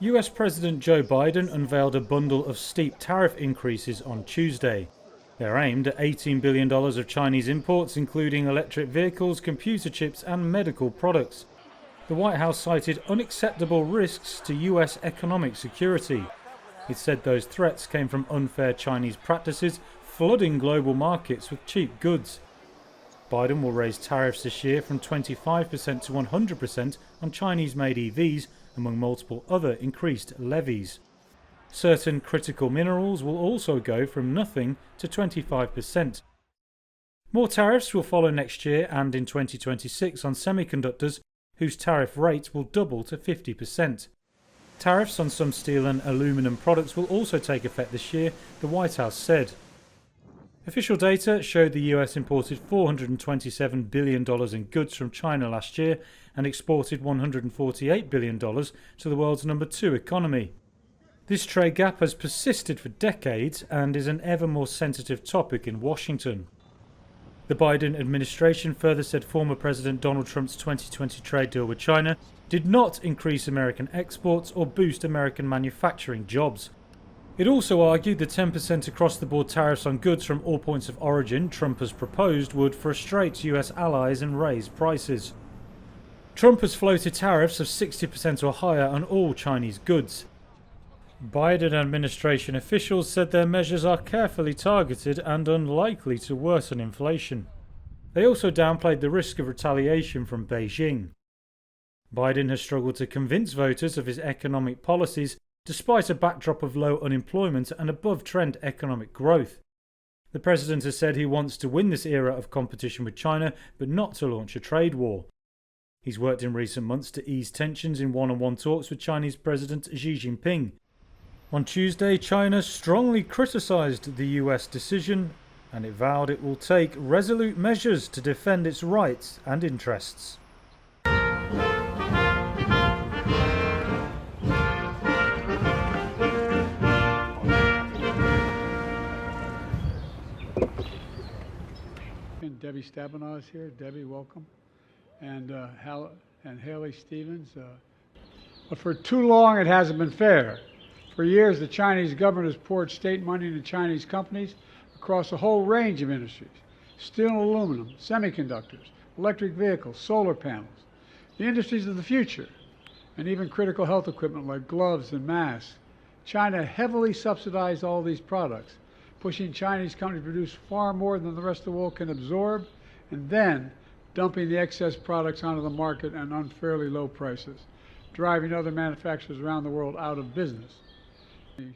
US President Joe Biden unveiled a bundle of steep tariff increases on Tuesday. They're aimed at $18 billion of Chinese imports, including electric vehicles, computer chips, and medical products. The White House cited unacceptable risks to US economic security. It said those threats came from unfair Chinese practices, flooding global markets with cheap goods. Biden will raise tariffs this year from 25% to 100% on Chinese-made EVs, among multiple other increased levies. Certain critical minerals will also go from nothing to 25%. More tariffs will follow next year and in 2026 on semiconductors, whose tariff rate will double to 50%. Tariffs on some steel and aluminium products will also take effect this year, the White House said. Official data showed the US imported $427 billion in goods from China last year and exported $148 billion to the world's number 2 economy. This trade gap has persisted for decades and is an ever more sensitive topic in Washington. The Biden administration further said former President Donald Trump's 2020 trade deal with China did not increase American exports or boost American manufacturing jobs. It also argued the 10% across-the-board tariffs on goods from all points of origin Trump has proposed would frustrate US allies and raise prices. Trump has floated tariffs of 60% or higher on all Chinese goods. Biden administration officials said their measures are carefully targeted and unlikely to worsen inflation. They also downplayed the risk of retaliation from Beijing. Biden has struggled to convince voters of his economic policies despite a backdrop of low unemployment and above-trend economic growth. The president has said he wants to win this era of competition with China, but not to launch a trade war. He's worked in recent months to ease tensions in one-on-one talks with Chinese President Xi Jinping. On Tuesday, China strongly criticized the US decision, and it vowed it will take resolute measures to defend its rights and interests. Debbie Stabenow is here. Debbie, welcome. And Haley Stevens. But for too long, it hasn't been fair. For years, the Chinese government has poured state money into Chinese companies across a whole range of industries: steel and aluminum, semiconductors, electric vehicles, solar panels, the industries of the future, and even critical health equipment like gloves and masks. China heavily subsidized all these products, pushing Chinese companies to produce far more than the rest of the world can absorb, and then dumping the excess products onto the market at unfairly low prices, driving other manufacturers around the world out of business. The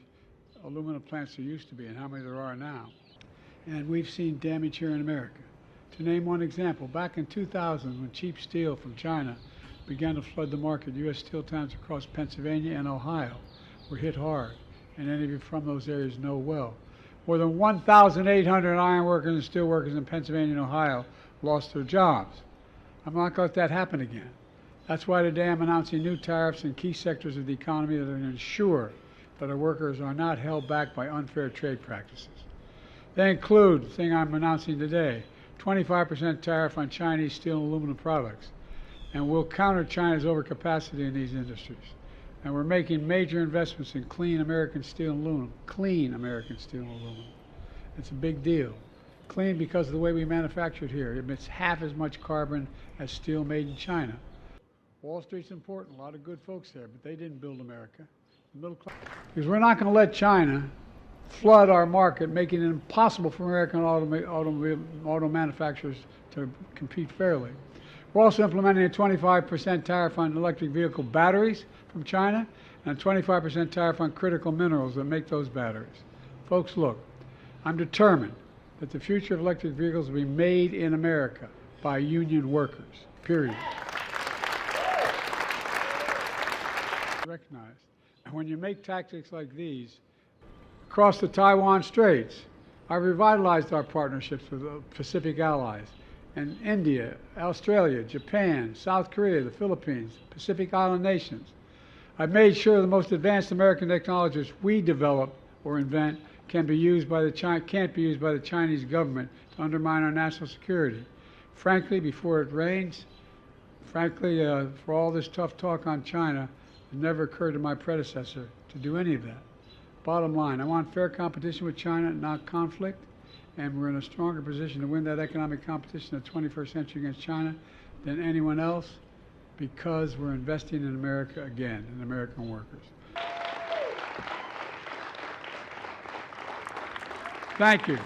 aluminum plants there used to be and how many there are now. And we've seen damage here in America. To name one example, back in 2000, when cheap steel from China began to flood the market, U.S. steel towns across Pennsylvania and Ohio were hit hard, and any of you from those areas know well. More than 1,800 iron workers and steel workers in Pennsylvania and Ohio lost their jobs. I'm not going to let that happen again. That's why today I'm announcing new tariffs in key sectors of the economy that are going to ensure that our workers are not held back by unfair trade practices. They include, the thing I'm announcing today, 25% tariff on Chinese steel and aluminum products, and we'll counter China's overcapacity in these industries. And we're making major investments in clean American steel and aluminum. Clean American steel and aluminum. It's a big deal. Clean because of the way we manufacture it here. It emits half as much carbon as steel made in China. Wall Street's important. A lot of good folks there, but they didn't build America. The middle class. Because we're not going to let China flood our market, making it impossible for American auto manufacturers to compete fairly. We're also implementing a 25% tariff on electric vehicle batteries from China and a 25% tariff on critical minerals that make those batteries. Folks, look, I'm determined that the future of electric vehicles will be made in America by union workers, period. Recognized. And when you make tactics like these across the Taiwan Straits, I revitalized our partnerships with Pacific allies. And India, Australia, Japan, South Korea, the Philippines, Pacific Island nations. I've made sure the most advanced American technologies we develop or invent can't be used by the Chinese government to undermine our national security. Frankly, before it rains, for all this tough talk on China, It never occurred to my predecessor to do any of that. Bottom line, I want fair competition with China, not conflict, and we're in a stronger position to win that economic competition in the 21st century against China than anyone else because we're investing in America again, in American workers. Thank you.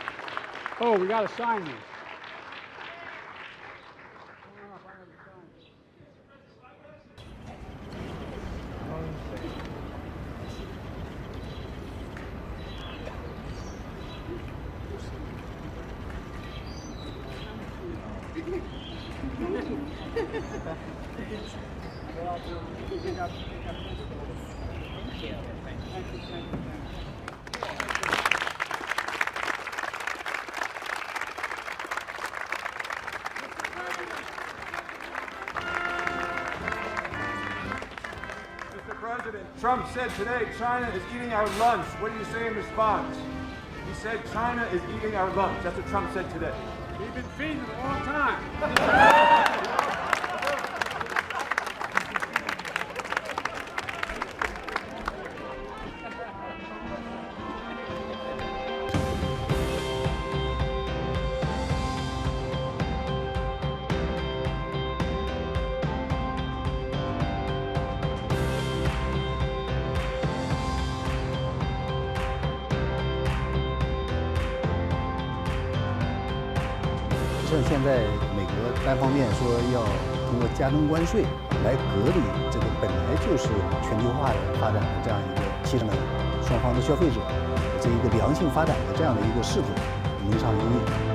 Oh, we got to sign this. Trump said today China is eating our lunch. What do you say in response? He said China is eating our lunch. That's what Trump said today. We've been feeding them a long time.像现在美国单方面说要通过加征关税来隔离这个本来就是全球化的发展的这样一个提升了双方的消费者这一个良性发展的这样的一个势头，无偿因应。